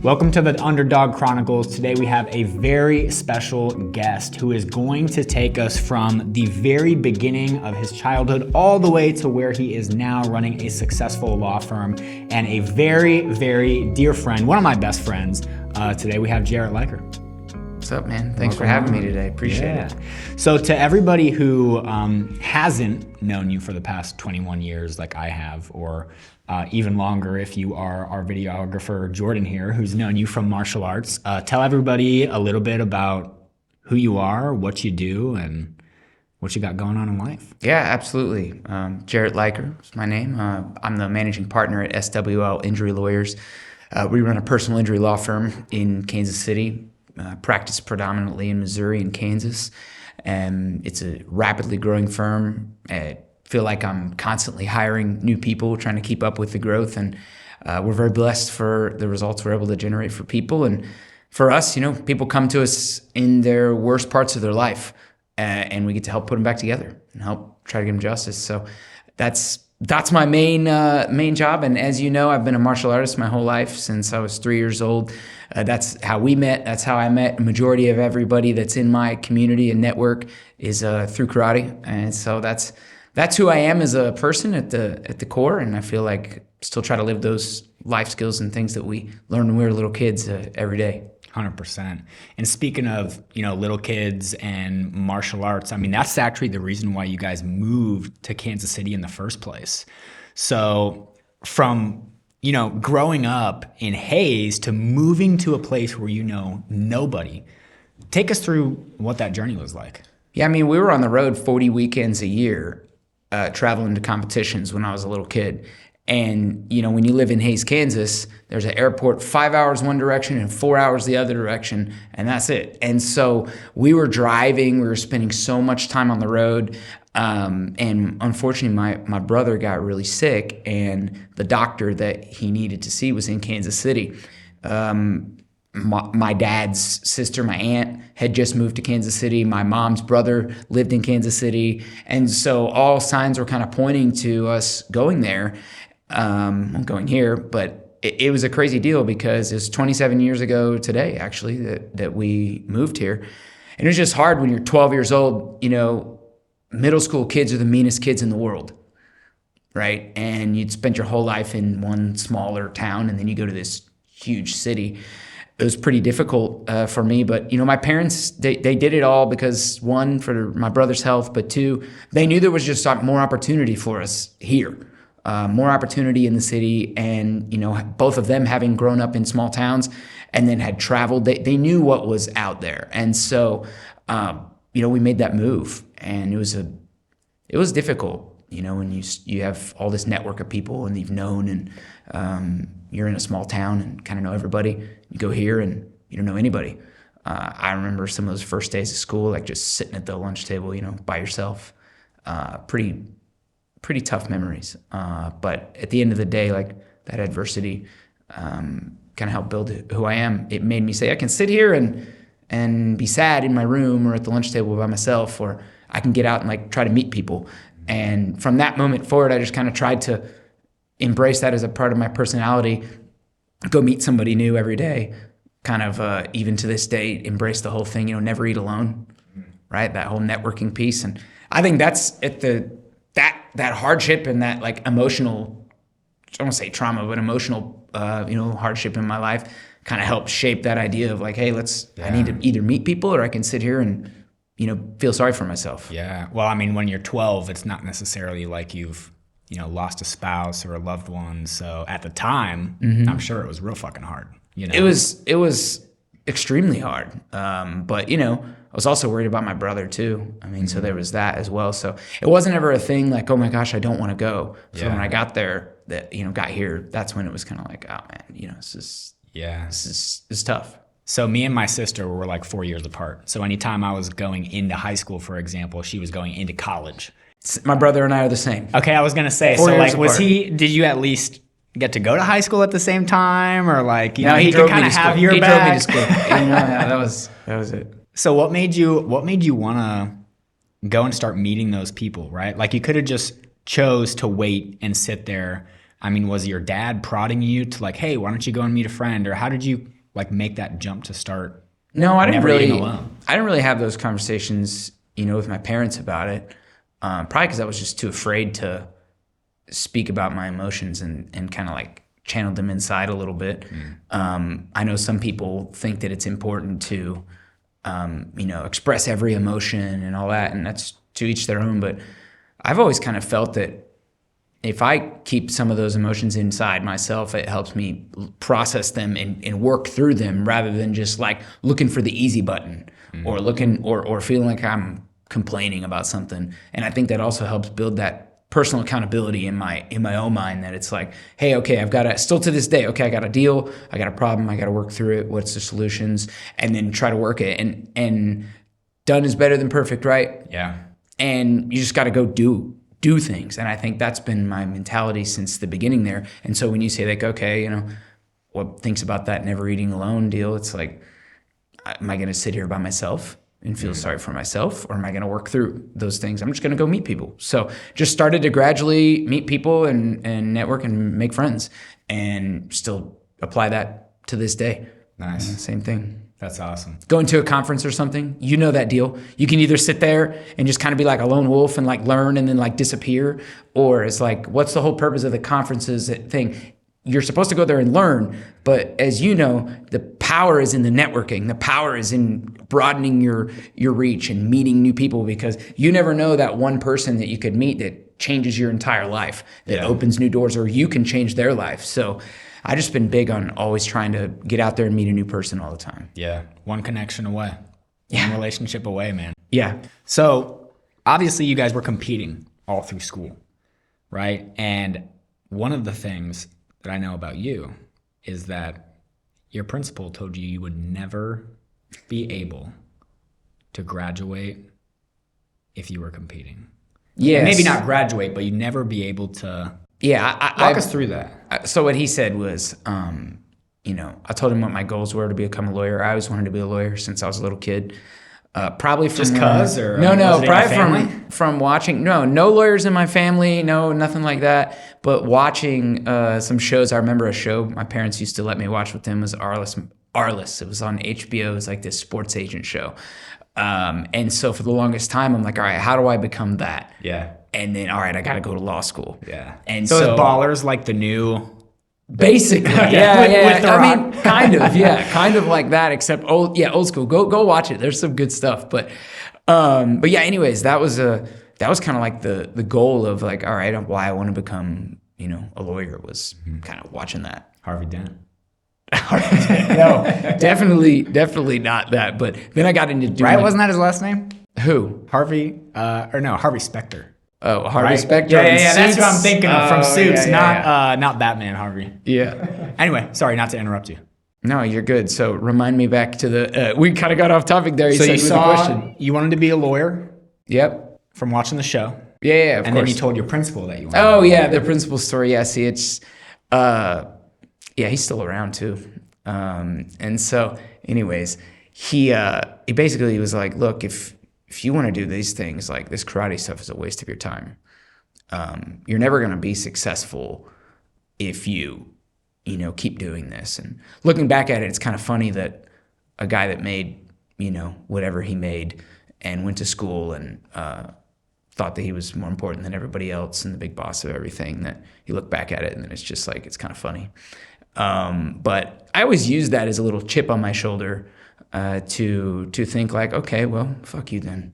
Welcome to the Underdog Chronicles. Today we have a very special guest who is going to take us from the very beginning of his childhood all the way to where he is now running a successful law firm, and a very, very dear friend, one of my best friends. Today we have Jarrett Leiker. What's up, man? Thanks for having me today. Appreciate it. So to everybody who hasn't known you for the past 21 years like I have, or even longer if you are our videographer, Jordan here, who's known you from martial arts, tell everybody a little bit about who you are, what you do, and what you got going on in life. Yeah, absolutely. Jarrett Leiker is my name. I'm the managing partner at SWL Injury Lawyers. We run a personal injury law firm in Kansas City. Practice predominantly in Missouri and Kansas. And it's a rapidly growing firm. I feel like I'm constantly hiring new people, trying to keep up with the growth. And we're very blessed for the results we're able to generate for people. And for us, people come to us in their worst parts of their life, and we get to help put them back together and help try to give them justice. So that's my main job. And as you know, I've been a martial artist my whole life since I was 3 years old. That's how we met. That's how I met a majority of everybody that's in my community and network is through karate. And so that's who I am as a person at the core. And I feel like still try to live those life skills and things that we learned when we were little kids every day. 100%. And speaking of, little kids and martial arts, I mean, that's actually the reason why you guys moved to Kansas City in the first place. So from, growing up in Hayes to moving to a place where you know nobody, take us through what that journey was like. Yeah, I mean, we were on the road 40 weekends a year, traveling to competitions when I was a little kid. And, when you live in Hayes, Kansas, there's an airport 5 hours one direction and 4 hours the other direction, and that's it. And so we were driving, we were spending so much time on the road. And unfortunately, my brother got really sick, and the doctor that he needed to see was in Kansas City. My dad's sister, my aunt, had just moved to Kansas City. My mom's brother lived in Kansas City. And so all signs were kind of pointing to us going there. I'm going here, but it was a crazy deal because it's 27 years ago today, actually, that we moved here. And it was just hard when you're 12 years old. Middle school kids are the meanest kids in the world, right? And you'd spent your whole life in one smaller town, and then you go to this huge city. It was pretty difficult for me, but my parents, they did it all because, one, for my brother's health, but two, they knew there was just more opportunity for us here. More opportunity in the city, and both of them having grown up in small towns and then had traveled, they knew what was out there. And so we made that move, and it was difficult, when you have all this network of people and you've known, and you're in a small town and kind of know everybody. You go here and you don't know anybody. I remember some of those first days of school, like just sitting at the lunch table, by yourself. Pretty tough memories. But at the end of the day, like that adversity kind of helped build who I am. It made me say, I can sit here and be sad in my room or at the lunch table by myself, or I can get out and try to meet people. And from that moment forward, I just kind of tried to embrace that as a part of my personality, go meet somebody new every day, kind of even to this day, embrace the whole thing, never eat alone, right? That whole networking piece. And I think that's at that hardship and that emotional, I don't want to say trauma, but emotional, hardship in my life kind of helped shape that idea of hey, I need to either meet people or I can sit here and, feel sorry for myself. Yeah. Well, I mean, when you're 12, it's not necessarily like you've, lost a spouse or a loved one. So at the time, I'm sure it was real fucking hard. It was extremely hard. But I was also worried about my brother too. I mean, so there was that as well. So it wasn't ever a thing like, oh my gosh, I don't want to go. So when I got there, got here, that's when it was kind of like, oh man, this is tough. So me and my sister were 4 years apart. So anytime I was going into high school, for example, she was going into college. My brother and I are the same. Okay, I was gonna say. 4 years was apart. did you at least get to go to high school at the same time, or no, he could kind of have your back? He drove me to school. That was it. So what made you want to go and start meeting those people, right? You could have just chose to wait and sit there I mean, was your dad prodding you to like, hey, why don't you go and meet a friend? Or how did you like make that jump to start? No, I didn't never eating really. alone? I didn't really have those conversations, with my parents about it. Probably because I was just too afraid to speak about my emotions and kind of like channel them inside a little bit. I know some people think that it's important to, express every emotion and all that, and that's to each their own. But I've always kind of felt that if I keep some of those emotions inside myself, it helps me process them and work through them rather than just like looking for the easy button or looking or feeling like I'm complaining about something. And I think that also helps build that personal accountability in my own mind, that it's like, hey, okay, I've got to still to this day, okay, I got a deal, I got a problem, I got to work through it. What's the solutions? And then try to work it. And done is better than perfect, right? Yeah. And you just got to go do things. And I think that's been my mentality since the beginning there. And so when you say like, okay, what thinks about that never eating alone deal, it's like, am I going to sit here by myself and feel sorry for myself, or am I going to work through those things? I'm just going to go meet people. So just started to gradually meet people and network and make friends, and still apply that to this day. Nice. Same thing. That's awesome. Going to a conference or something, that deal. You can either sit there and just kind of be like a lone wolf and like learn and then like disappear, or it's like, what's the whole purpose of the conferences thing? You're supposed to go there and learn, but as you know, the power is in the networking. The power is in broadening your reach and meeting new people, because you never know that one person that you could meet that changes your entire life, that opens new doors, or you can change their life. So I just been big on always trying to get out there and meet a new person all the time. Yeah. One connection away. One relationship away, man. Yeah. So obviously you guys were competing all through school, right? And one of the things that I know about you is that your principal told you would never be able to graduate if you were competing. Yes. Maybe not graduate, but you'd never be able to. Yeah. Walk us through that. So what he said was, I told him what my goals were to become a lawyer. I always wanted to be a lawyer since I was a little kid. Probably from Just cause, or no, was it in your probably family? from watching. No lawyers in my family. No, nothing like that. But watching some shows. I remember a show my parents used to let me watch with them was Arliss. It was on HBO. It was like this sports agent show. And so for the longest time, I'm like, all right, how do I become that? Yeah. And then, all right, I got to go to law school. Yeah. And so is Ballers like the new? Basically, With The I Rock. mean, kind of like that, except old school. Go watch it. There's some good stuff, but yeah. Anyways, that was kind of like the goal of like, all right, why I want to become a lawyer was kind of watching that. Harvey Dent. No, definitely not that. But then I got into doing Right? Wasn't that his last name? who? Harvey, Harvey Specter. Oh, Harvey Right? Specter. Yeah. That's Suits. what I'm thinking of from Oh, Suits, yeah. not Batman Harvey. Yeah. Anyway, sorry, not to interrupt you. No, you're good. So remind me back to the. We kind of got off topic there. So said you with the saw question. you wanted to be a lawyer Yep. from watching the show, Yeah, of and course. then you told your principal that you wanted. Oh yeah, the principal story. Yeah, see, it's he's still around too. And so, anyways, he basically was like, look, if you want to do these things, like this karate stuff is a waste of your time. You're never going to be successful if you keep doing this. And looking back at it, it's kind of funny that a guy that made whatever he made and went to school and thought that he was more important than everybody else and the big boss of everything, that you look back at it and then it's just like, it's kind of funny. But I always use that as a little chip on my shoulder to think like, okay, well, fuck you then.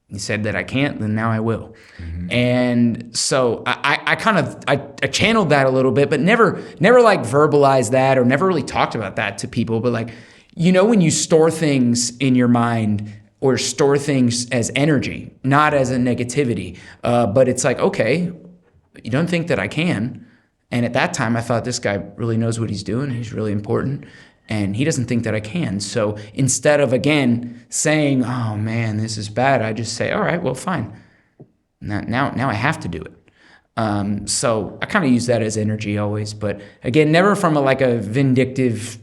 You said that I can't, then now I will. Mm-hmm. And so I kind of channeled that a little bit, but never like verbalized that or never really talked about that to people. But like, when you store things in your mind or store things as energy, not as a negativity, but it's like, okay, you don't think that I can. And at that time, I thought this guy really knows what he's doing. He's really important. And he doesn't think that I can. So instead of, again, saying, oh, man, this is bad, I just say, all right, well, fine. Now I have to do it. So I kind of use that as energy always. But, again, never from a vindictive,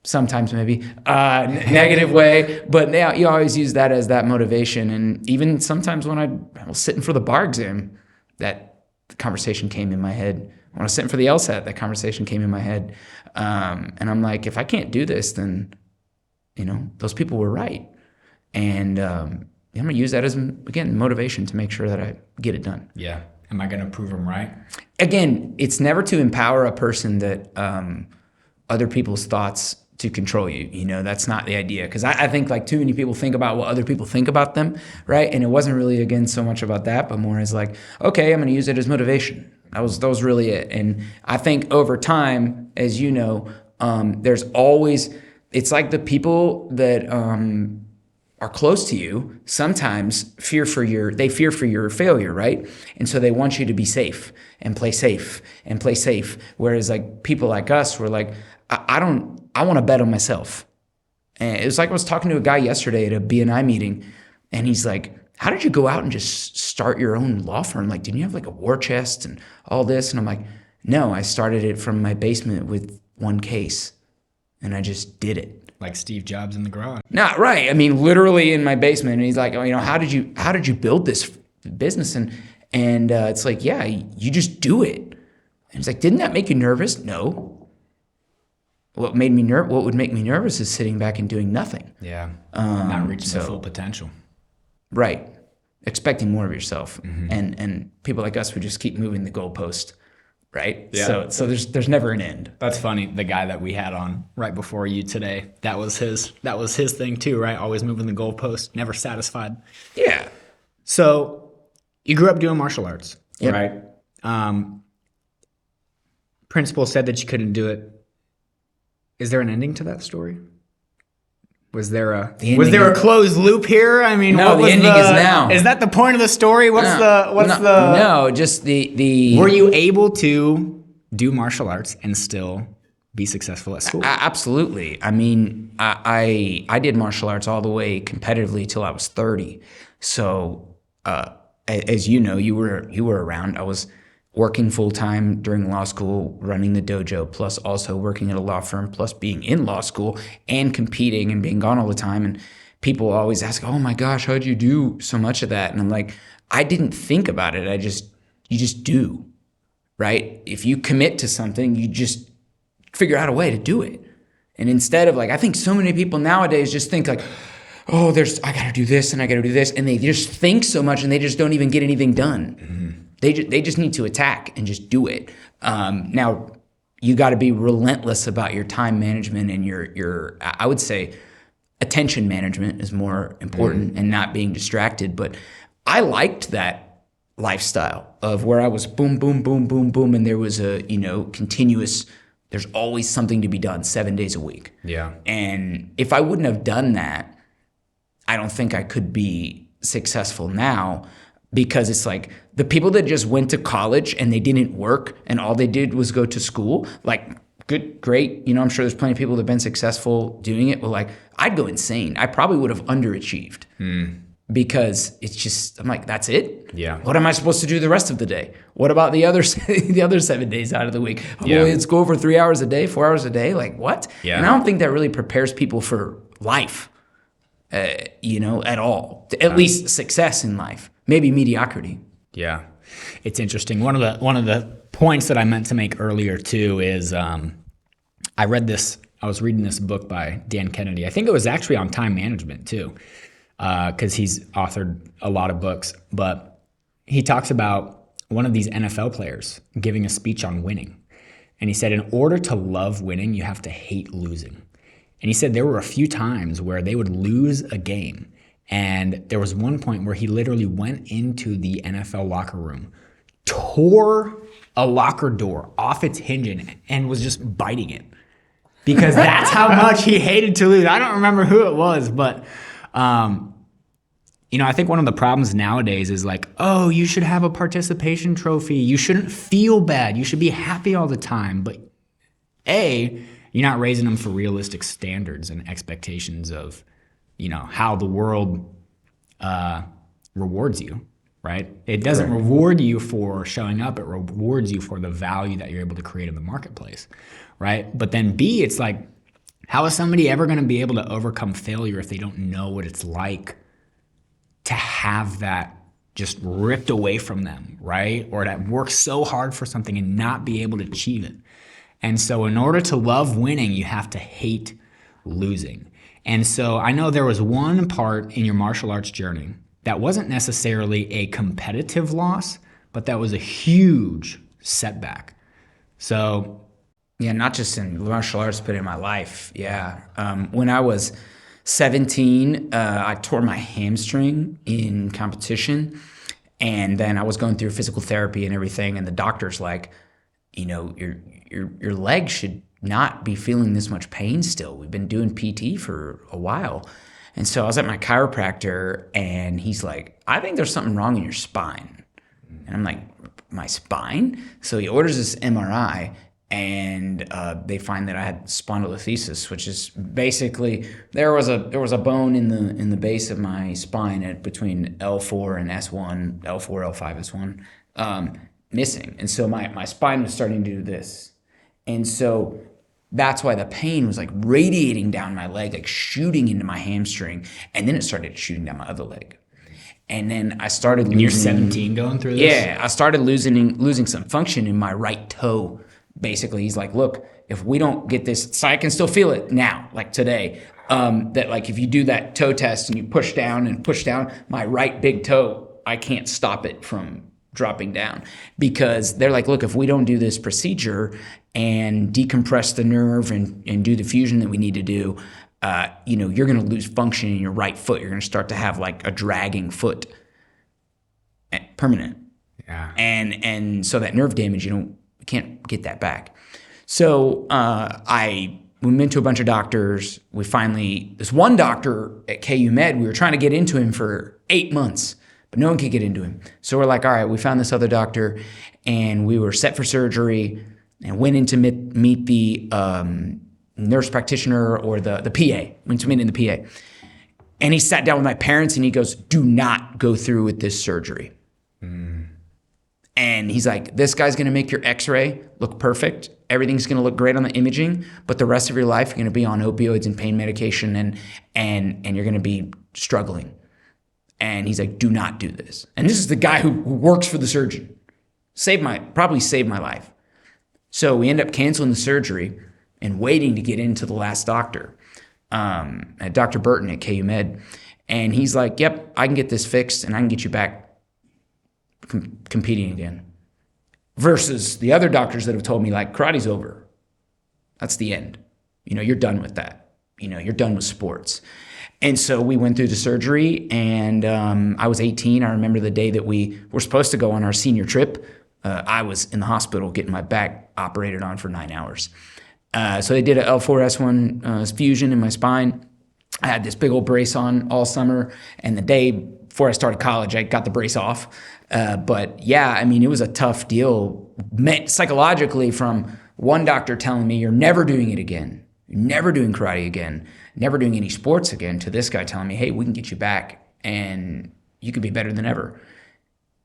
sometimes maybe negative way. But now you always use that as that motivation. And even sometimes when I was sitting for the bar exam, that the conversation came in my head. When I was sitting for the LSAT, that conversation came in my head. And I'm like, if I can't do this, then, those people were right. And I'm going to use that as, again, motivation to make sure that I get it done. Yeah. Am I going to prove them right? Again, it's never to empower a person that other people's thoughts to control you. That's not the idea. Because I think like too many people think about what other people think about them, right? And it wasn't really, again, so much about that, but more as like, okay, I'm going to use it as motivation. That was really it. And I think over time, as you know, there's always, it's like the people that are close to you sometimes fear for your failure, right? And so they want you to be safe and play safe and play safe. Whereas like people like us, we're like, I want to bet on myself. And it was like I was talking to a guy yesterday at a BNI meeting, and he's like, how did you go out and just start your own law firm? Like, didn't you have like a war chest and all this? And I'm like, no, I started it from my basement with one case, and I just did it. Like Steve Jobs in the garage. Not right. I mean, literally in my basement. And he's like, oh, how did you build this business? And it's like, yeah, you just do it. And he's like, didn't that make you nervous? No. What would make me nervous is sitting back and doing nothing. Yeah. Not reaching the full potential. Right. Expecting more of yourself. Mm-hmm. And people like us would just keep moving the goalpost. Right. Yeah. So there's never an end. That's funny. The guy that we had on right before you today, that was his thing too, right? Always moving the goalpost, never satisfied. Yeah. So you grew up doing martial arts, yep. right? Principal said that you couldn't do it. Is there an ending to that story? Was there a closed loop here? I mean, no, the ending is now. Is that the point of the story? Just the Were you able to do martial arts and still be successful at school? Absolutely. I mean, I did martial arts all the way competitively till I was 30. So, as you know, you were around. I was working full-time during law school, running the dojo, plus also working at a law firm, plus being in law school and competing and being gone all the time. And people always ask, oh my gosh, how'd you do so much of that? And I'm like, I didn't think about it. You just do, right? If you commit to something, you just figure out a way to do it. And instead of like, I think so many people nowadays just think like, oh, I got to do this and I got to do this. And they just think so much and they just don't even get anything done. Mm-hmm. They just need to attack and just do it. Now, you got to be relentless about your time management and your I would say attention management is more important and not being distracted. But I liked that lifestyle of where I was boom, boom, boom, boom, boom. And there was a, continuous, there's always something to be done 7 days a week. Yeah. And if I wouldn't have done that, I don't think I could be successful now. Because it's like the people that just went to college and they didn't work and all they did was go to school, like good, great. I'm sure there's plenty of people that have been successful doing it. But like, I'd go insane. I probably would have underachieved because it's just, I'm like, that's it. Yeah. What am I supposed to do the rest of the day? What about the other 7 days out of the week? Yeah. Oh, let's go over 3 hours a day, 4 hours a day. Like what? Yeah. And I don't think that really prepares people for life, at all. At least success in life. Maybe mediocrity. Yeah, it's interesting. One of the points that I meant to make earlier too is I was reading this book by Dan Kennedy. I think it was actually on time management too, because he's authored a lot of books. But he talks about one of these NFL players giving a speech on winning, and he said, in order to love winning, you have to hate losing. And he said there were a few times where they would lose a game. And there was one point where he literally went into the NFL locker room, tore a locker door off its hinge and was just biting it because that's how much he hated to lose. I don't remember who it was, but I think one of the problems nowadays is like, oh, you should have a participation trophy. You shouldn't feel bad. You should be happy all the time. But you're not raising them for realistic standards and expectations of how the world rewards you, right? It doesn't reward you for showing up. It rewards you for the value that you're able to create in the marketplace, right? But then B, it's like, how is somebody ever going to be able to overcome failure if they don't know what it's like to have that just ripped away from them, right? Or to work so hard for something and not be able to achieve it. And so in order to love winning, you have to hate losing. And so I know there was one part in your martial arts journey that wasn't necessarily a competitive loss, but that was a huge setback. So yeah, not just in martial arts, but in my life. Yeah. When I was 17, I tore my hamstring in competition. And then I was going through physical therapy and everything. And the doctor's like, your leg should not be feeling this much pain still. We've been doing PT for a while. And so I was at my chiropractor and he's like, I think there's something wrong in your spine. And I'm like, my spine? So he orders this MRI and they find that I had spondylolisthesis, which is basically there was a bone in the base of my spine between L4 and S1, L4, L5, S1, missing. And so my spine was starting to do this. And so that's why the pain was like radiating down my leg, like shooting into my hamstring. And then it started shooting down my other leg. And then I started losing. You're 17 going through this? Yeah, I started losing some function in my right toe. Basically, he's like, look, if we don't get this, so I can still feel it now, like today, that like if you do that toe test and you push down, my right big toe, I can't stop it from dropping down. Because they're like, look, if we don't do this procedure and decompress the nerve and do the fusion that we need to do, you're going to lose function in your right foot. You're going to start to have like a dragging foot, permanent. Yeah. And so that nerve damage, you can't get that back. So we went to a bunch of doctors. This one doctor at KU Med, we were trying to get into him for 8 months, but no one could get into him. So we're like, all right, we found this other doctor, and we were set for surgery and went in to meet the nurse practitioner or the PA, went to meet in the PA. And he sat down with my parents and he goes, do not go through with this surgery. And he's like, this guy's going to make your x-ray look perfect. Everything's going to look great on the imaging, but the rest of your life, you're going to be on opioids and pain medication and you're going to be struggling. And he's like, do not do this. And this is the guy who works for the surgeon. Probably saved my life. So we end up canceling the surgery and waiting to get into the last doctor, at Dr. Burton at KU Med. And he's like, yep, I can get this fixed and I can get you back competing again. Versus the other doctors that have told me like, karate's over. That's the end. You're done with that. You're done with sports. And so we went through the surgery and I was 18. I remember the day that we were supposed to go on our senior trip. I was in the hospital getting my back operated on for 9 hours. So they did a L4-S1 fusion in my spine. I had this big old brace on all summer, and the day before I started college, I got the brace off. But yeah, it was a tough deal psychologically from one doctor telling me, you're never doing it again. You're never doing karate again, never doing any sports again, to this guy telling me, hey, we can get you back and you could be better than ever.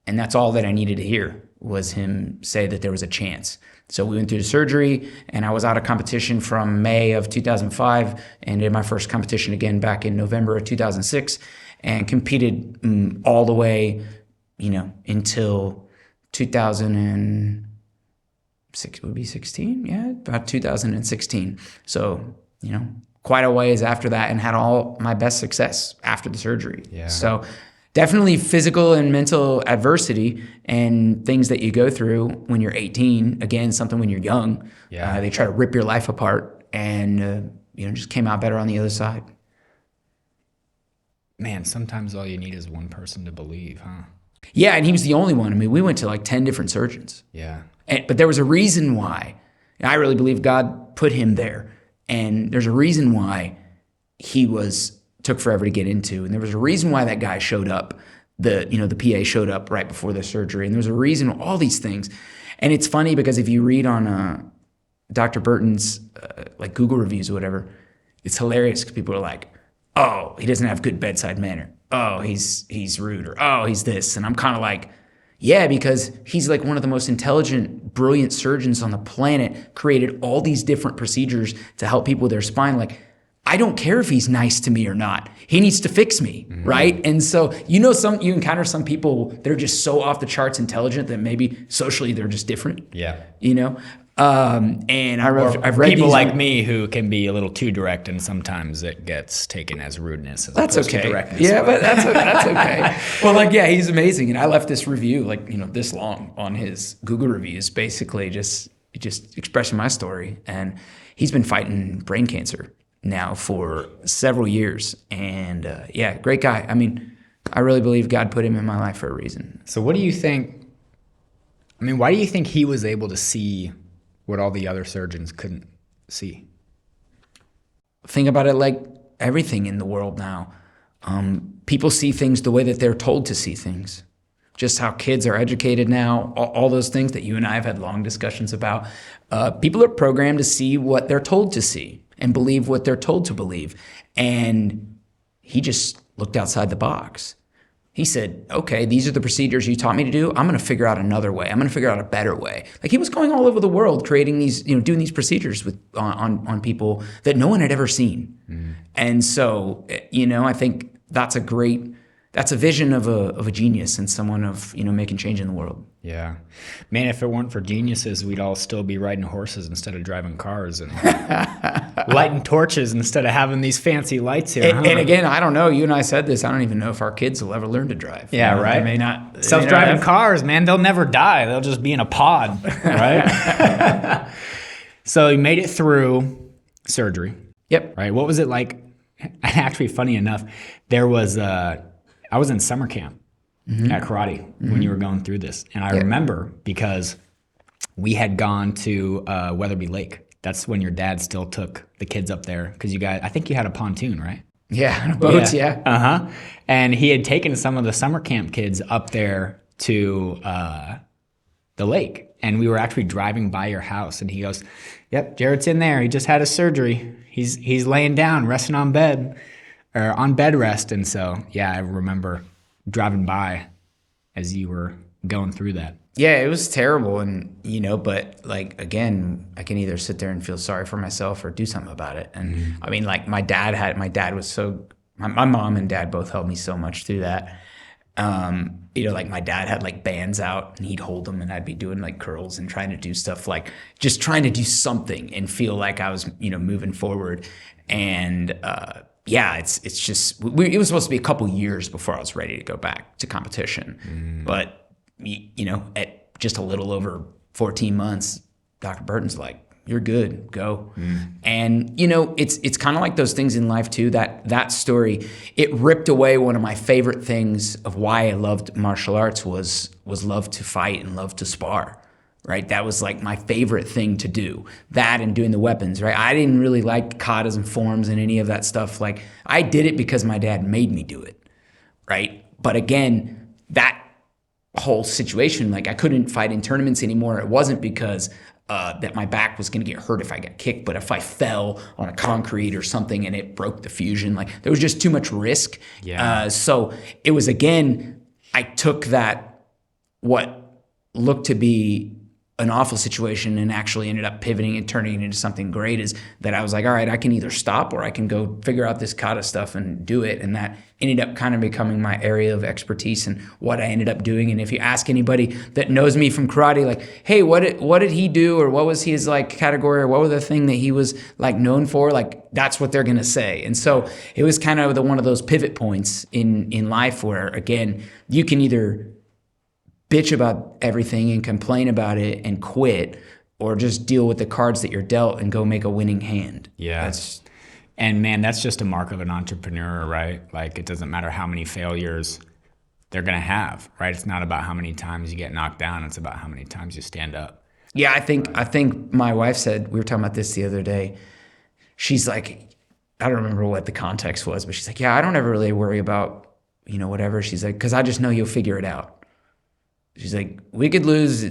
And that's all that I needed to hear, was him say that there was a chance. So we went through the surgery, and I was out of competition from May of 2005 and did my first competition again back in November of 2006 and competed all the way, until 2006, would be 16? Yeah, about 2016. So, quite a ways after that, and had all my best success after the surgery. Yeah. So definitely physical and mental adversity and things that you go through when you're 18. Again, something when you're young. Yeah. They try to rip your life apart, and just came out better on the other side. Man, sometimes all you need is one person to believe, huh? Yeah, and he was the only one. We went to like 10 different surgeons. Yeah. But there was a reason why. And I really believe God put him there. And there's a reason why he took forever to get into. And there was a reason why that guy showed up. The PA showed up right before the surgery. And there's a reason, all these things. And it's funny because if you read on Dr. Burton's like Google reviews or whatever, it's hilarious because people are like, oh, he doesn't have good bedside manner. Oh, he's rude, or oh, he's this. And I'm kind of like, yeah, because he's like one of the most intelligent, brilliant surgeons on the planet, created all these different procedures to help people with their spine. Like, I don't care if he's nice to me or not. He needs to fix me, right? And so, you encounter some people that are just so off the charts intelligent that maybe socially they're just different. Yeah. And I've read people these like me who can be a little too direct, and sometimes it gets taken as rudeness. That's opposed to okay. directness. Yeah, but that's okay. Well, he's amazing, and I left this review this long on his Google reviews, basically just expressing my story. And he's been fighting brain cancer now for several years, and great guy. I mean, I really believe God put him in my life for a reason. So what do you think? I mean, why do you think he was able to see what all the other surgeons couldn't see? Think about it like everything in the world now. People see things the way that they're told to see things. Just how kids are educated now, all those things that you and I have had long discussions about. People are programmed to see what they're told to see and believe what they're told to believe. And he just looked outside the box. He said, okay, these are the procedures you taught me to do. I'm going to figure out another way. I'm going to figure out a better way. Like, he was going all over the world creating these, doing these procedures on people that no one had ever seen. And so, I think that's a vision of a genius and someone of, making change in the world. Yeah. Man, if it weren't for geniuses, we'd all still be riding horses instead of driving cars and lighting torches instead of having these fancy lights here. And again, I don't know. You and I said this. I don't even know if our kids will ever learn to drive. Yeah, right? They may not. Self-driving cars, man, they'll never die. They'll just be in a pod, right? So you made it through surgery. Yep. Right? What was it like? Actually, funny enough, I was in summer camp at karate when you were going through this. And I remember because we had gone to Weatherby Lake. That's when your dad still took the kids up there because I think you had a pontoon, right? Yeah, boats, yeah. Uh-huh. And he had taken some of the summer camp kids up there to the lake. And we were actually driving by your house and he goes, yep, Jarrett's in there. He just had a surgery. He's laying down, resting on bed. Or on bed rest. And so, I remember driving by as you were going through that. Yeah, it was terrible. And, but again, I can either sit there and feel sorry for myself or do something about it. And I mean, my mom and dad both helped me so much through that. My dad had bands out and he'd hold them and I'd be doing curls and trying to do stuff just trying to do something and feel like I was, moving forward. And, it's just, it was supposed to be a couple years before I was ready to go back to competition. But, at just a little over 14 months, Dr. Burton's like, you're good, go. And, it's kind of like those things in life too, that story, it ripped away one of my favorite things of why I loved martial arts was love to fight and love to spar. Right, that was my favorite thing to do. That and doing the weapons. Right, I didn't really like katas and forms and any of that stuff. I did it because my dad made me do it. Right, but again, that whole situation, I couldn't fight in tournaments anymore. It wasn't because that my back was going to get hurt if I got kicked, but if I fell on a concrete or something and it broke the fusion, there was just too much risk. Yeah. So it was again, I took that what looked to be an awful situation and actually ended up pivoting and turning it into something great. Is that I was like, all right, I can either stop or I can go figure out this kata stuff and do it. And that ended up kind of becoming my area of expertise and what I ended up doing. And if you ask anybody that knows me from karate, hey, what did he do? Or what was his category? Or what was the thing that he was known for? That's what they're going to say. And so it was kind of one of those pivot points in life where, again, you can either bitch about everything and complain about it and quit, or just deal with the cards that you're dealt and go make a winning hand. Yeah. And man, that's just a mark of an entrepreneur, right? It doesn't matter how many failures they're going to have, right? It's not about how many times you get knocked down. It's about how many times you stand up. Yeah. I think my wife said, we were talking about this the other day. She's like, I don't remember what the context was, but she's like, yeah, I don't ever really worry about, whatever. She's like, cause I just know you'll figure it out. She's like, we could lose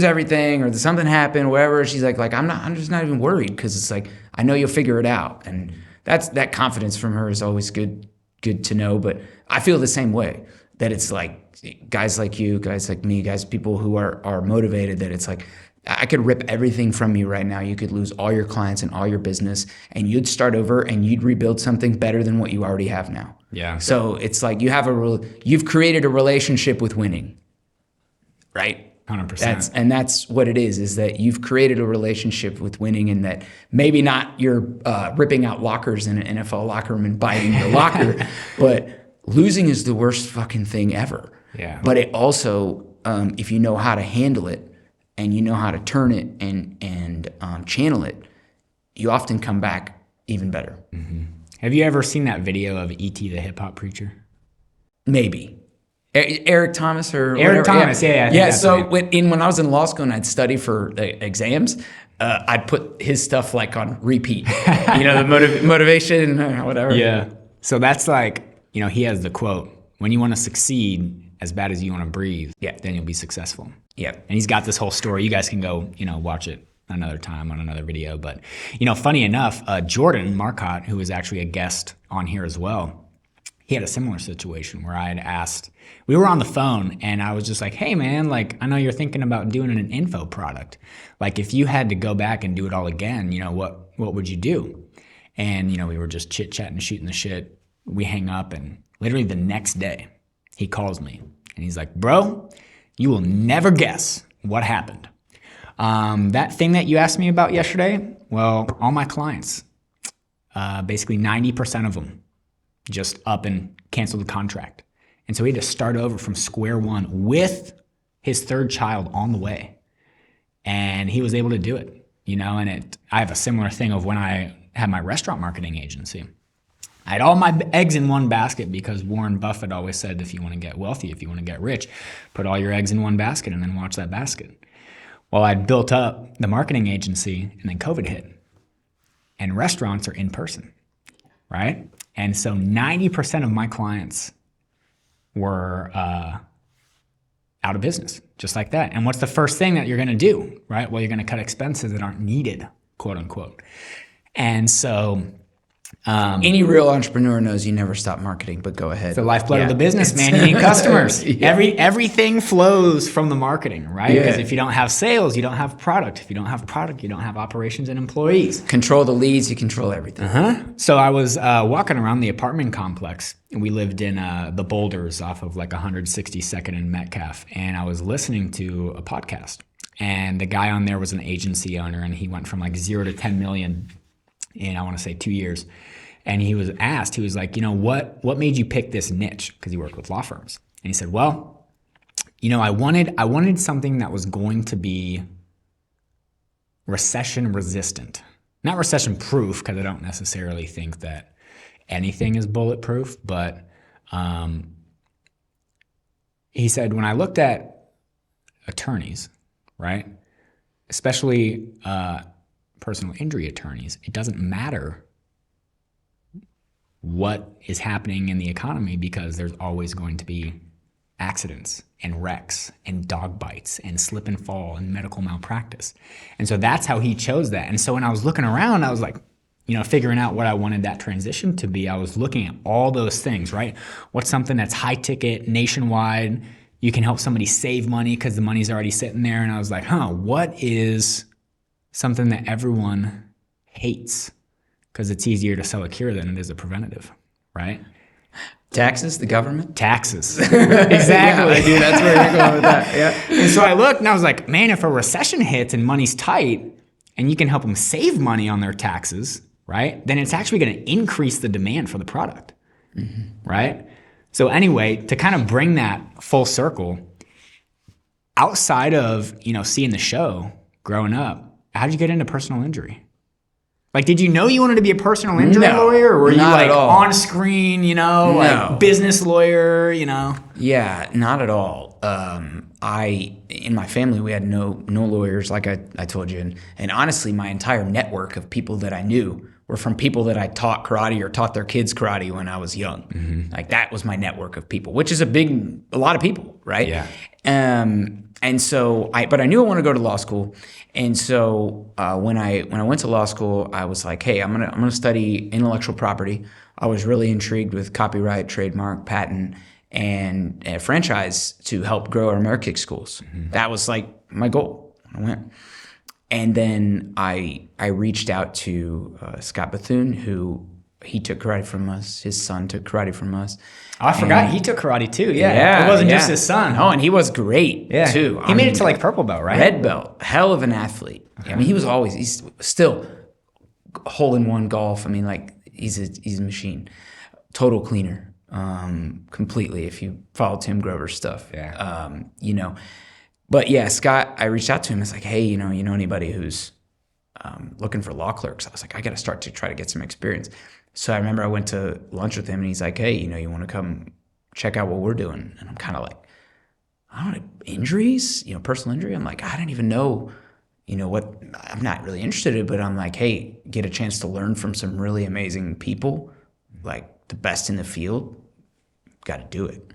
everything or something happen, whatever. She's like, I'm just not even worried because it's I know you'll figure it out. And that confidence from her is always good to know. But I feel the same way, that it's guys like you, guys like me, people who are motivated, that it's I could rip everything from you right now. You could lose all your clients and all your business, and you'd start over and you'd rebuild something better than what you already have now. Yeah. So it's like you've created a relationship with winning, right? 100%. That's what it is that you've created a relationship with winning, and that maybe not you're ripping out lockers in an NFL locker room and biting your locker, but losing is the worst fucking thing ever. Yeah. But it also, if you know how to handle it and you know how to turn it and channel it, you often come back even better. Mm-hmm. Have you ever seen that video of E.T. the hip hop preacher? Maybe. Eric Thomas or Eric whatever. Thomas, yeah. Yeah, so when I was in law school and I'd study for exams, I'd put his stuff like on repeat. The motivation or whatever. Yeah. So that's like, he has the quote, when you want to succeed as bad as you want to breathe, then you'll be successful. Yeah. And he's got this whole story. You guys can go, watch it another time on another video. But, funny enough, Jordan Marcotte, who was actually a guest on here as well, he had a similar situation where I had asked, we were on the phone and I was just like, hey man, like I know you're thinking about doing an info product. Like if you had to go back and do it all again, what would you do? And, we were just chit chatting, shooting the shit. We hang up and literally the next day he calls me and he's like, bro, you will never guess what happened. That thing that you asked me about yesterday, well, all my clients, basically 90% of them, just up and canceled the contract. And so he had to start over from square one with his third child on the way. And he was able to do it, and I have a similar thing of when I had my restaurant marketing agency. I had all my eggs in one basket because Warren Buffett always said, if you want to get wealthy, if you want to get rich, put all your eggs in one basket and then watch that basket. Well, I'd built up the marketing agency and then COVID hit. And restaurants are in person, right? And so 90% of my clients were out of business, just like that. And what's the first thing that you're going to do, right? Well, you're going to cut expenses that aren't needed, quote unquote. And so any real entrepreneur knows you never stop marketing, but go ahead. It's the lifeblood of the business, man. You need customers. Everything flows from the marketing, right? Because if you don't have sales, you don't have product. If you don't have product, you don't have operations and employees. Control the leads, you control everything. So I was walking around the apartment complex, and we lived in the Boulders off of like 162nd and Metcalf, and I was listening to a podcast. And the guy on there was an agency owner, and he went from like 0 to 10 million in, I want to say, 2 years. And he was asked, he was like, what made you pick this niche? Because he worked with law firms. And he said, well, I wanted something that was going to be recession resistant. Not recession proof, because I don't necessarily think that anything is bulletproof. But he said, when I looked at attorneys, right, especially personal injury attorneys, it doesn't matter what is happening in the economy because there's always going to be accidents and wrecks and dog bites and slip and fall and medical malpractice. And so that's how he chose that. And so when I was looking around, I was like, figuring out what I wanted that transition to be, I was looking at all those things, right? What's something that's high ticket, nationwide? You can help somebody save money because the money's already sitting there. And I was like, what is something that everyone hates? Because it's easier to sell a cure than it is a preventative, right? Taxes, the government? Taxes. Exactly. Yeah, dude, that's where you're going with that. Yeah. And so I looked and I was like, man, if a recession hits and money's tight and you can help them save money on their taxes, right, then it's actually going to increase the demand for the product, right? So anyway, to kind of bring that full circle, outside of, seeing the show growing up, how did you get into personal injury? Like, did you know you wanted to be a personal injury lawyer, or were you like on screen, like business lawyer, Yeah, not at all. In my family, we had no lawyers, like I told you. And honestly, my entire network of people that I knew were from people that I taught karate or taught their kids karate when I was young. Mm-hmm. Like that was my network of people, which is a lot of people, right? Yeah. And so but I knew I wanted to go to law school. And so when I went to law school, I was like, hey, I'm gonna study intellectual property. I was really intrigued with copyright, trademark, patent, and franchise to help grow our American schools. Mm-hmm. That was like my goal. I went. And then I reached out to Scott Bethune, who he took karate from us. His son took karate from us. Oh, I forgot he took karate too. Yeah, it wasn't just his son. Oh, and he was great too. He made it to like purple belt, right? Red belt, hell of an athlete. I mean, he's still hole-in-one golf. I mean, like he's a machine, total cleaner, completely. If you follow Tim Grover's stuff, you know. But yeah, Scott, I reached out to him. It's like, hey, you know anybody who's looking for law clerks? I was like, I got to start to try to get some experience. So I remember I went to lunch with him, and he's like, hey, you want to come check out what we're doing? And I'm kind of like, I don't know, injuries, personal injury. I'm like, I don't even know, what. I'm not really interested in it, but I'm like, hey, get a chance to learn from some really amazing people, like the best in the field. Got to do it.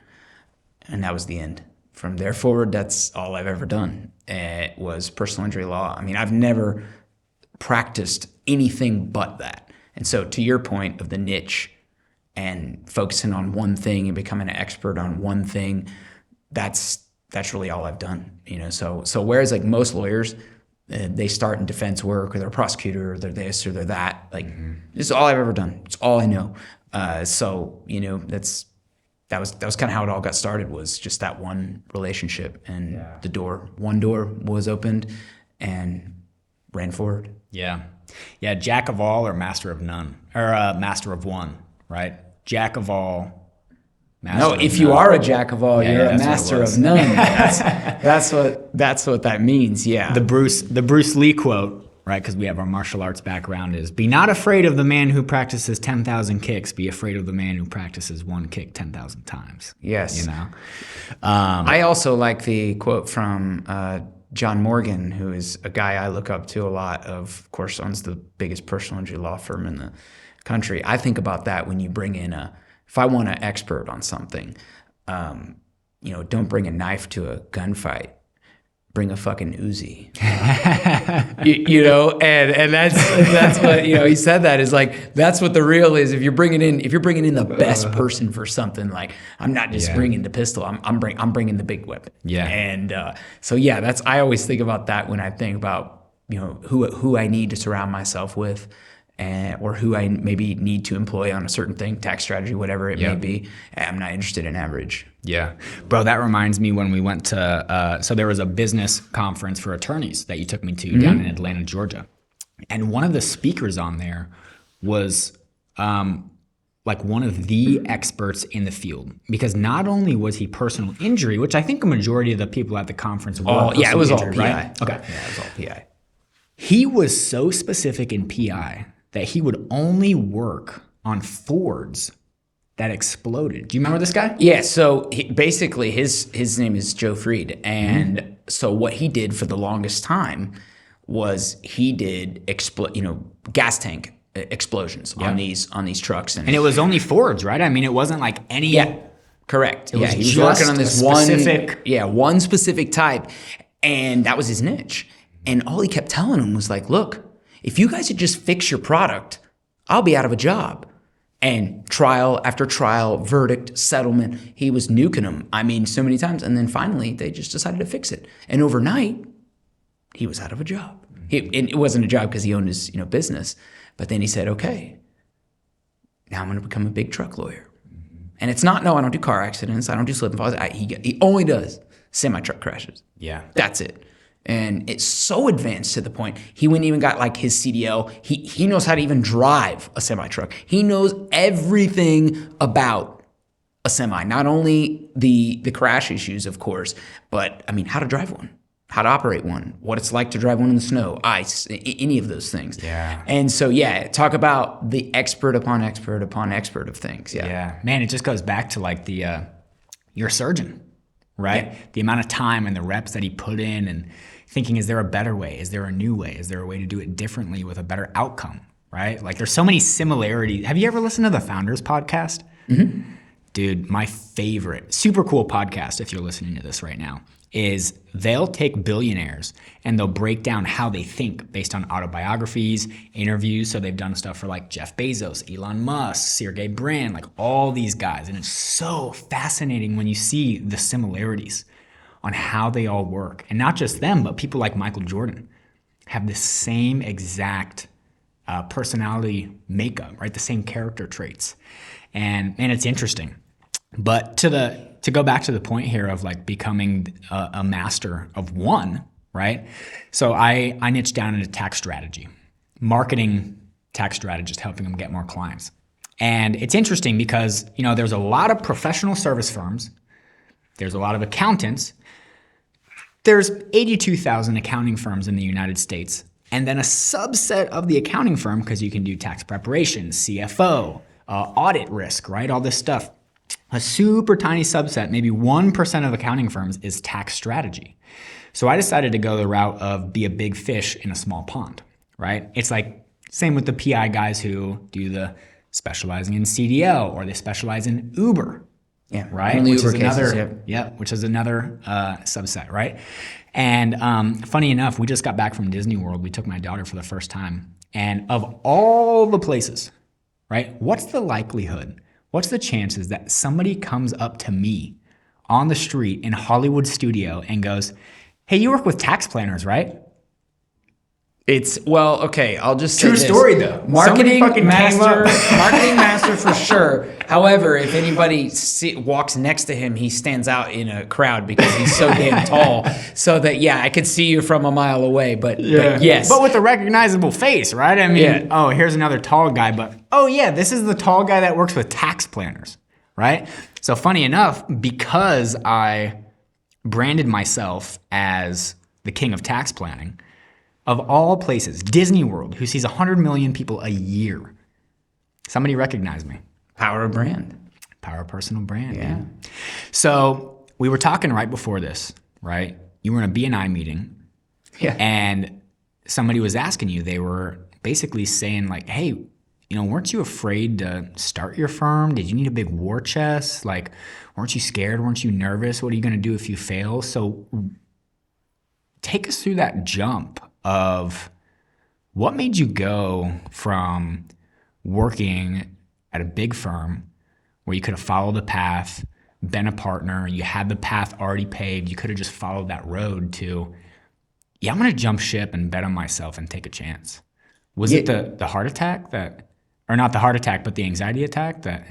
And that was the end. From there forward, that's all I've ever done. It was personal injury law. I mean, I've never practiced anything but that. And so to your point of the niche and focusing on one thing and becoming an expert on one thing, that's really all I've done. So whereas like most lawyers, they start in defense work, or they're a prosecutor, or they're this or they're that. Like this is all I've ever done. It's all I know. That was kind of how it all got started, was just that one relationship, and one door was opened and ran forward. Yeah, jack of all or master of none, or master of one, right? Jack of all, master of none. If you are a jack of all, you're a master of none. That's what that means. Yeah. The Bruce Lee quote, right? Because we have our martial arts background, is be not afraid of the man who practices 10,000 kicks. Be afraid of the man who practices one kick 10,000 times. Yes. I also like the quote from John Morgan, who is a guy I look up to a lot. Of course, owns the biggest personal injury law firm in the country. I think about that when you bring in if I want an expert on something, don't bring a knife to a gunfight. Bring a fucking Uzi, and that's what, he said that is like, that's what the real is. If you're bringing in the best person for something, like I'm not just bringing the pistol, I'm bringing the big weapon. Yeah. And I always think about that when I think about, who I need to surround myself with, or who I maybe need to employ on a certain thing, tax strategy, whatever it may be. I'm not interested in average. Yeah. Bro, that reminds me when we went to, so there was a business conference for attorneys that you took me to down in Atlanta, Georgia. And one of the speakers on there was like one of the experts in the field, because not only was he personal injury, which I think a majority of the people at the conference were. It was all PI. Right? Okay. Yeah, it was all PI. He was so specific in PI that he would only work on Fords that exploded. Do you remember this guy? Yeah, so basically his name is Joe Freed. And so what he did for the longest time was he did gas tank explosions on these trucks. And it was only Fords, right? I mean, it wasn't like any... Yeah, correct. He was working on this one specific type. And that was his niche. And all he kept telling him was like, look, if you guys would just fix your product, I'll be out of a job. And trial after trial, verdict, settlement, he was nuking them. I mean, so many times. And then finally, they just decided to fix it. And overnight, he was out of a job. It wasn't a job because he owned his business. But then he said, okay, now I'm going to become a big truck lawyer. And it's not, no, I don't do car accidents. I don't do slip and falls. He only does semi-truck crashes. Yeah. That's it. And it's so advanced to the point he went even got like his CDL. He knows how to even drive a semi truck. He knows everything about a semi, not only the crash issues, of course, but I mean, how to drive one, how to operate one, what it's like to drive one in the snow, ice, any of those things. Yeah. And so, talk about the expert upon expert upon expert of things. Yeah. Yeah. Man, it just goes back to like you're a surgeon, right? Yeah. The amount of time and the reps that he put in, and thinking, is there a better way? Is there a new way? Is there a way to do it differently with a better outcome, right? Like there's so many similarities. Have you ever listened to the Founders podcast? Mm-hmm. Dude, my favorite, super cool podcast, if you're listening to this right now, is they'll take billionaires and they'll break down how they think based on autobiographies, interviews. So they've done stuff for like Jeff Bezos, Elon Musk, Sergey Brin, like all these guys. And it's so fascinating when you see the similarities on how they all work. And not just them, but people like Michael Jordan. have the same exact personality makeup, right? The same character traits. And it's interesting. But to go back to the point here of like becoming a master of one, right? So I niched down into tax strategy, marketing tax strategist, helping them get more clients. And it's interesting because, there's a lot of professional service firms. There's a lot of accountants. There's 82,000 accounting firms in the United States. And then a subset of the accounting firm, because you can do tax preparation, CFO, audit risk, right? All this stuff. A super tiny subset, maybe 1% of accounting firms, is tax strategy. So I decided to go the route of be a big fish in a small pond, right? It's like same with the PI guys who do the specializing in CDL or they specialize in Uber, yeah, right? Only which Uber is cases, another, which is another subset, right? And funny enough, we just got back from Disney World. We took my daughter for the first time, and of all the places, right? What's the likelihood? What's the chances that somebody comes up to me on the street in Hollywood studio and goes, "Hey, you work with tax planners, right?" Okay, I'll just say True this. story though. Marketing Somebody fucking came up. marketing master for sure. However, if anybody walks next to him, he stands out in a crowd because he's so damn tall. So that, I could see you from a mile away, but yes. But with a recognizable face, right? I mean, oh, here's another tall guy, but this is the tall guy that works with tax planners, right? So funny enough, because I branded myself as the king of tax planning, of all places, Disney World, who sees 100 million people a year, somebody recognized me. Power of brand. Power of personal brand. Yeah. So we were talking right before this, right? You were in a BNI meeting. Yeah. And somebody was asking you, they were basically saying like, hey, weren't you afraid to start your firm? Did you need a big war chest? Like, weren't you scared? Weren't you nervous? What are you going to do if you fail? So take us through that jump of what made you go from working at a big firm where you could have followed the path, been a partner, you had the path already paved, you could have just followed that road to, I'm going to jump ship and bet on myself and take a chance. Was it the heart attack or not the heart attack, but the anxiety attack that?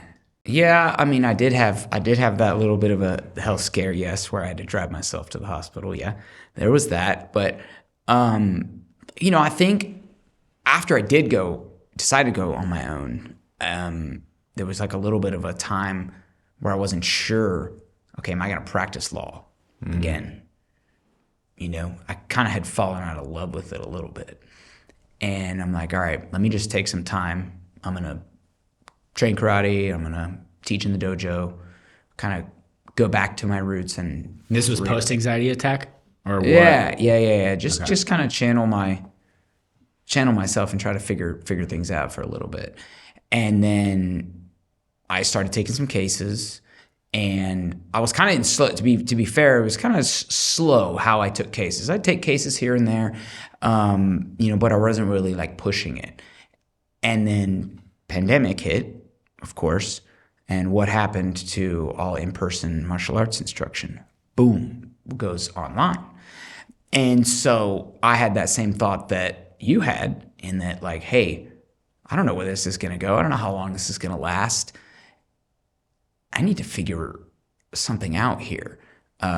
Yeah, I mean, I did have that little bit of a health scare, yes, where I had to drive myself to the hospital. Yeah, there was that. But, I think after I decided to go on my own, there was like a little bit of a time where I wasn't sure, okay, am I going to practice law again? I kind of had fallen out of love with it a little bit. And I'm like, all right, let me just take some time. I'm going to train karate. I'm going to teach in the dojo, kind of go back to my roots. And this was post-anxiety attack or what? Yeah. Just kind of channel myself and try to figure things out for a little bit. And then I started taking some cases, and I was kind of slow. To be fair, it was kind of slow how I took cases. I'd take cases here and there, but I wasn't really like pushing it. And then pandemic hit, of course, and what happened to all in-person martial arts instruction? Boom, goes online. And so I had that same thought that you had, in that like, hey, I don't know where this is going to go. I don't know how long this is going to last. I need to figure something out here,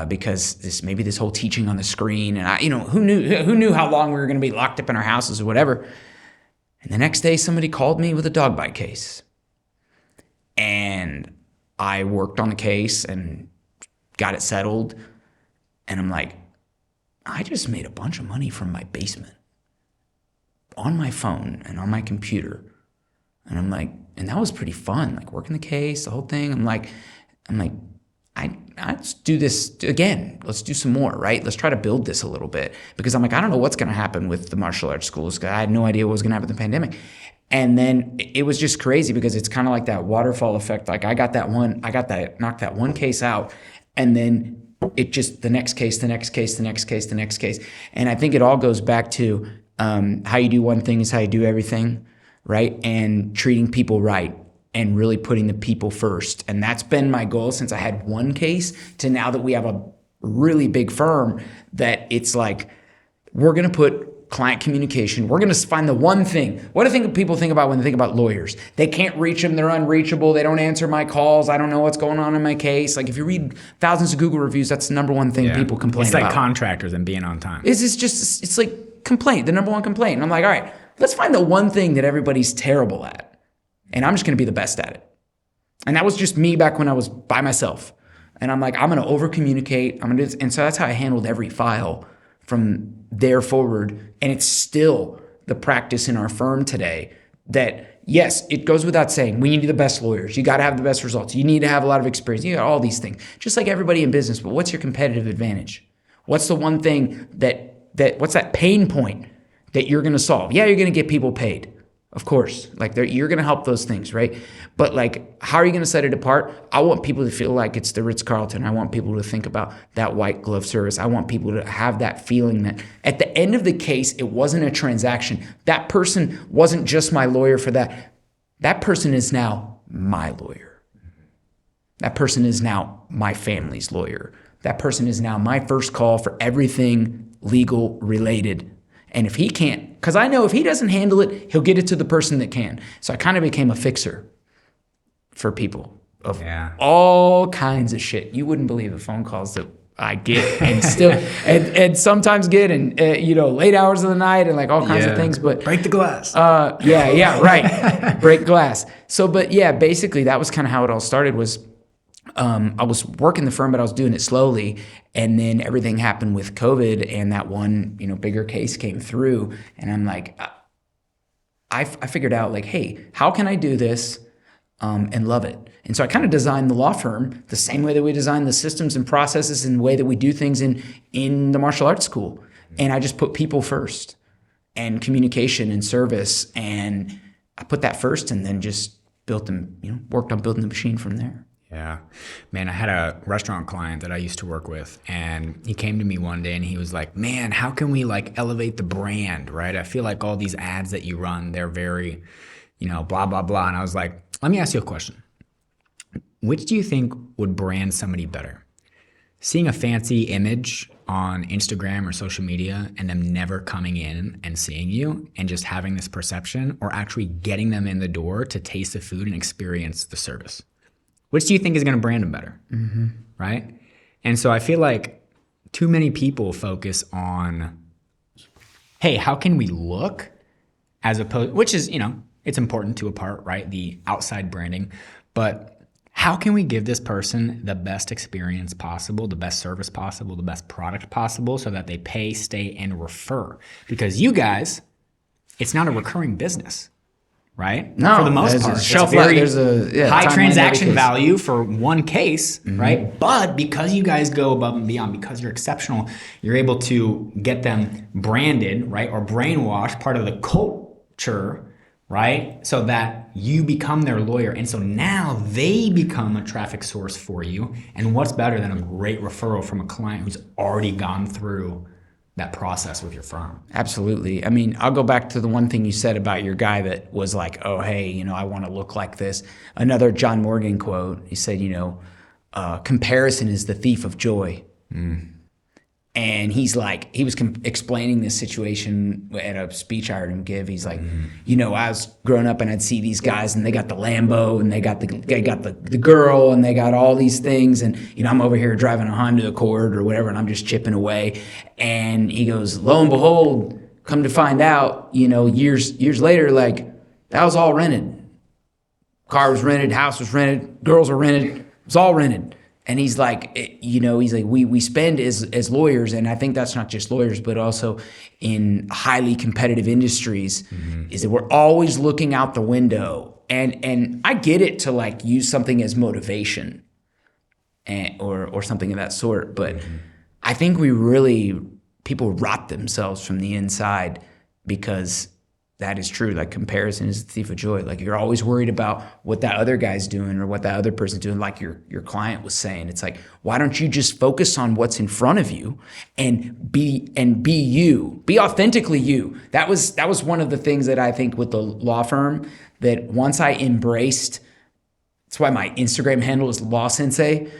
because this whole teaching on the screen, and who knew how long we were going to be locked up in our houses or whatever. And the next day, somebody called me with a dog bite case, and I worked on the case and got it settled. And I'm like, I just made a bunch of money from my basement on my phone and on my computer. And I'm like, and that was pretty fun, like working the case, the whole thing. I'm like, let's do this again. Let's do some more, right? Let's try to build this a little bit, because I'm like, I don't know what's going to happen with the martial arts schools, because I had no idea what was going to happen with the pandemic. And then it was just crazy, because it's kind of like that waterfall effect. Like knocked that one case out, and then it just, the next case. And I think it all goes back to how you do one thing is how you do everything, right? And treating people right and really putting the people first. And that's been my goal since I had one case to now that we have a really big firm, that it's like, we're going to put client communication. We're going to find the one thing. What do people think about when they think about lawyers? They can't reach them. They're unreachable. They don't answer my calls. I don't know what's going on in my case. Like if you read thousands of Google reviews, that's the number one thing people complain about. It's like contractors and being on time. It's like complaint, the number one complaint. And I'm like, all right, let's find the one thing that everybody's terrible at. And I'm just going to be the best at it. And that was just me back when I was by myself. And I'm like, I'm going to over communicate. And so that's how I handled every file from there forward. And it's still the practice in our firm today that, yes, it goes without saying, we need the best lawyers. You got to have the best results. You need to have a lot of experience. You got all these things, just like everybody in business. But what's your competitive advantage? What's the one thing what's that pain point that you're going to solve? Yeah, you're going to get people paid. Of course, like you're going to help those things, right? But like, how are you going to set it apart? I want people to feel like it's the Ritz-Carlton. I want people to think about that white glove service. I want people to have that feeling that at the end of the case, it wasn't a transaction. That person wasn't just my lawyer for that. That person is now my lawyer. That person is now my family's lawyer. That person is now my first call for everything legal related. And if he can't, because I know if he doesn't handle it, he'll get it to the person that can. So I kind of became a fixer for people of all kinds of shit. You wouldn't believe the phone calls that I get and still, and sometimes get in, late hours of the night and like all kinds of things. But break the glass. Right. Break glass. So, but yeah, basically that was kind of how it all started was, I was working the firm, but I was doing it slowly. And then everything happened with COVID and that one, bigger case came through. And I'm like, I figured out like, hey, how can I do this and love it? And so I kind of designed the law firm the same way that we design the systems and processes and the way that we do things in the martial arts school. And I just put people first and communication and service. And I put that first and then just built them, worked on building the machine from there. Yeah. Man, I had a restaurant client that I used to work with, and he came to me one day and he was like, man, how can we like elevate the brand, right? I feel like all these ads that you run, they're very, blah, blah, blah. And I was like, let me ask you a question. Which do you think would brand somebody better? Seeing a fancy image on Instagram or social media and them never coming in and seeing you and just having this perception, or actually getting them in the door to taste the food and experience the service? Which do you think is going to brand them better, right? And so I feel like too many people focus on, hey, how can we look, as opposed, which is, it's important to a part, right? The outside branding, but how can we give this person the best experience possible, the best service possible, the best product possible, so that they pay, stay, and refer? Because you guys, it's not a recurring business. Right? No, for the most part, shelf it's very there's high transaction value for one case, right? But because you guys go above and beyond, because you're exceptional, you're able to get them branded, right? Or brainwashed, part of the culture, right? So that you become their lawyer. And so now they become a traffic source for you. And what's better than a great referral from a client who's already gone through that process with your firm? Absolutely. I mean, I'll go back to the one thing you said about your guy that was like, oh, hey, I want to look like this. Another John Morgan quote, he said, comparison is the thief of joy. And he's like, he was explaining this situation at a speech I heard him give. He's like, I was growing up and I'd see these guys and they got the Lambo and they got the girl and they got all these things. And, I'm over here driving a Honda Accord or whatever, and I'm just chipping away. And he goes, lo and behold, come to find out, years later, like that was all rented. Car was rented, house was rented, girls were rented, it was all rented. And he's like, we spend as lawyers, and I think that's not just lawyers, but also in highly competitive industries, is that we're always looking out the window. And I get it to like use something as motivation or something of that sort, but I think people rot themselves from the inside, because that is true. Like comparison is the thief of joy. Like you're always worried about what that other guy's doing or what that other person's doing. Like your client was saying, it's like, why don't you just focus on what's in front of you and be you, be authentically you. That was one of the things that I think with the law firm that once I embraced, that's why my Instagram handle is Law Sensei,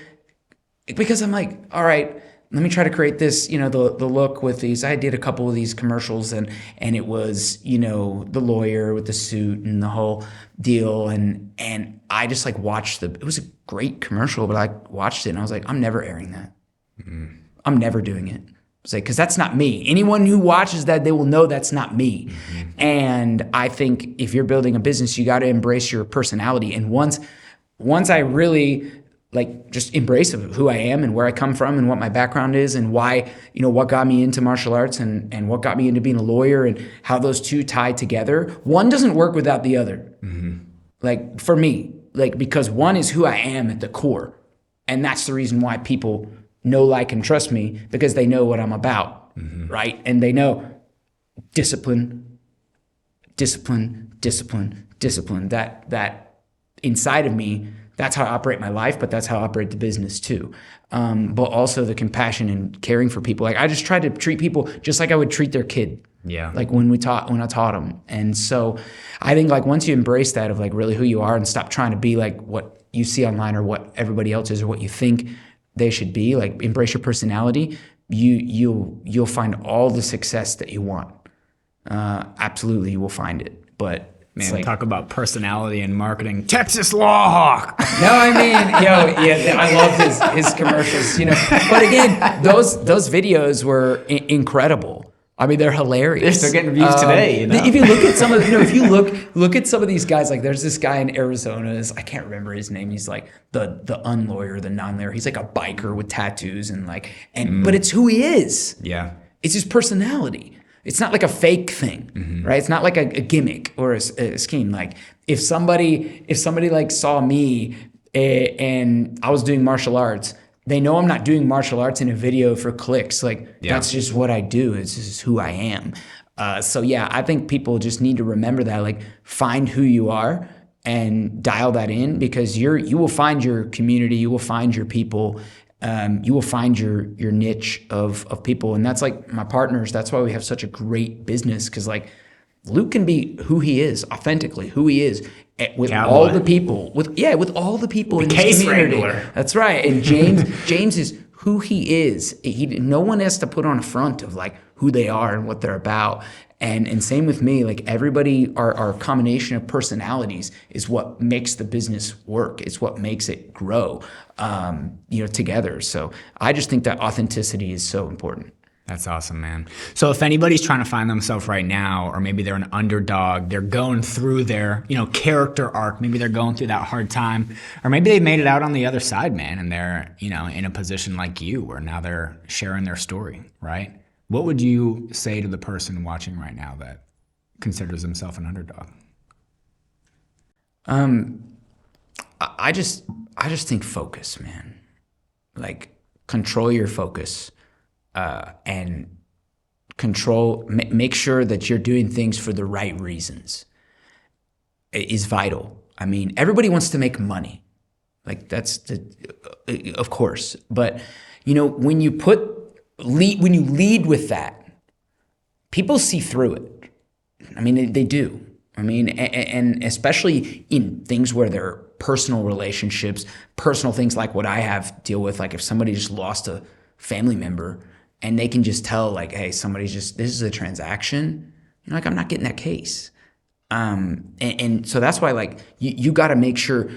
because I'm like, all right, let me try to create this, the look with these. I did a couple of these commercials and it was, the lawyer with the suit and the whole deal. And I just like watched it was a great commercial, but I watched it and I was like, I'm never airing that. Mm-hmm. I'm never doing it. It's like, cause that's not me. Anyone who watches that, they will know that's not me. Mm-hmm. And I think if you're building a business, you got to embrace your personality. And once I really like just embrace of who I am and where I come from and what my background is and why, what got me into martial arts and what got me into being a lawyer and how those two tie together. One doesn't work without the other. Mm-hmm. Like for me, like, because one is who I am at the core. And that's the reason why people know, like, and trust me, because they know what I'm about, mm-hmm. right? And they know discipline, that inside of me. That's how I operate my life, but that's how I operate the business too. But also the compassion and caring for people. Like I just try to treat people just like I would treat their kid. Yeah. Like when I taught them. And so I think like once you embrace that of like really who you are and stop trying to be like what you see online or what everybody else is or what you think they should be, like embrace your personality, you'll find all the success that you want. Absolutely, you will find it. But man, like, talk about personality and marketing. Texas Law Hawk. No, I mean, I love his commercials, But again, those videos were incredible. I mean, they're hilarious. They're getting views today. If you look at some of, if you look at some of these guys, like there's this guy in Arizona. I can't remember his name. He's like the unlawyer, the non-lawyer. He's like a biker with tattoos but it's who he is. Yeah, it's his personality. It's not like a fake thing, mm-hmm. right? It's not like a gimmick or a scheme. Like if somebody like saw me and I was doing martial arts, they know I'm not doing martial arts in a video for clicks. Like that's just what I do. It's just who I am. So yeah, I think people just need to remember that. Like find who you are and dial that in, because you will find your community, you will find your people. You will find your niche of people. And that's like my partners. That's why we have such a great business. Cause like Luke can be who he is, authentically who he is with Cowboy. All the people, with all the people in his community. Wrangler. That's right. And James is who he is. No one has to put on a front of like who they are and what they're about. And same with me, like everybody, our combination of personalities is what makes the business work. It's what makes it grow, together. So I just think that authenticity is so important. That's awesome, man. So if anybody's trying to find themselves right now, or maybe they're an underdog, they're going through their, character arc, maybe they're going through that hard time, or maybe they made it out on the other side, man, and they're, in a position like you where now they're sharing their story, right? What would you say to the person watching right now that considers himself an underdog? I just think focus, man. Like control your focus, and make sure that you're doing things for the right reasons is vital. I mean, everybody wants to make money. Like that's of course, but when you lead with that, people see through it. I mean, they do. I mean, and especially in things where there are personal relationships, personal things like what I have to deal with. Like if somebody just lost a family member and they can just tell like, hey, this is a transaction. Like I'm not getting that case. And so that's why like you got to make sure,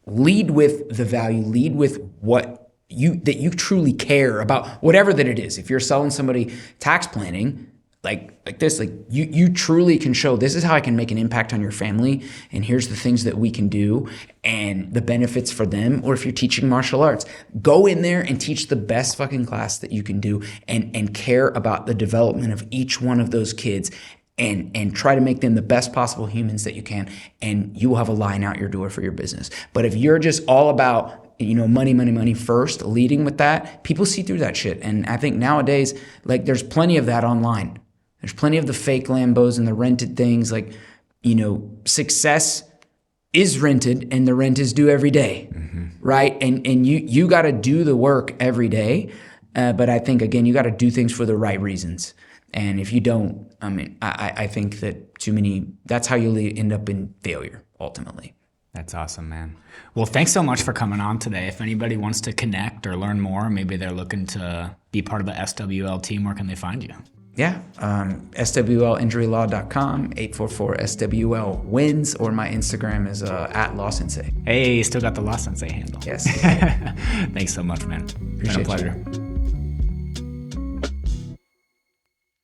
lead with the value, lead with what that you truly care about, whatever that it is. If you're selling somebody tax planning, like this, like you truly can show this is how I can make an impact on your family, and here's the things that we can do and the benefits for them. Or if you're teaching martial arts, go in there and teach the best fucking class that you can do and care about the development of each one of those kids and try to make them the best possible humans that you can, and you will have a line out your door for your business. But if you're just all about money first, leading with that, people see through that shit. And I think nowadays, like there's plenty of that online. There's plenty of the fake Lambos and the rented things. Like, success is rented and the rent is due every day, mm-hmm. right? And you got to do the work every day. But I think, again, you got to do things for the right reasons. And if you don't, I mean, I think that that's how you'll end up in failure ultimately. That's awesome, man. Well, thanks so much for coming on today. If anybody wants to connect or learn more, maybe they're looking to be part of the SWL team, where can they find you? Yeah, SWLinjurylaw.com, 844-SWL wins, or my Instagram is @LawSensei. Hey, still got the Law Sensei handle. Yes. Thanks so much, man. Appreciate Been a pleasure. you.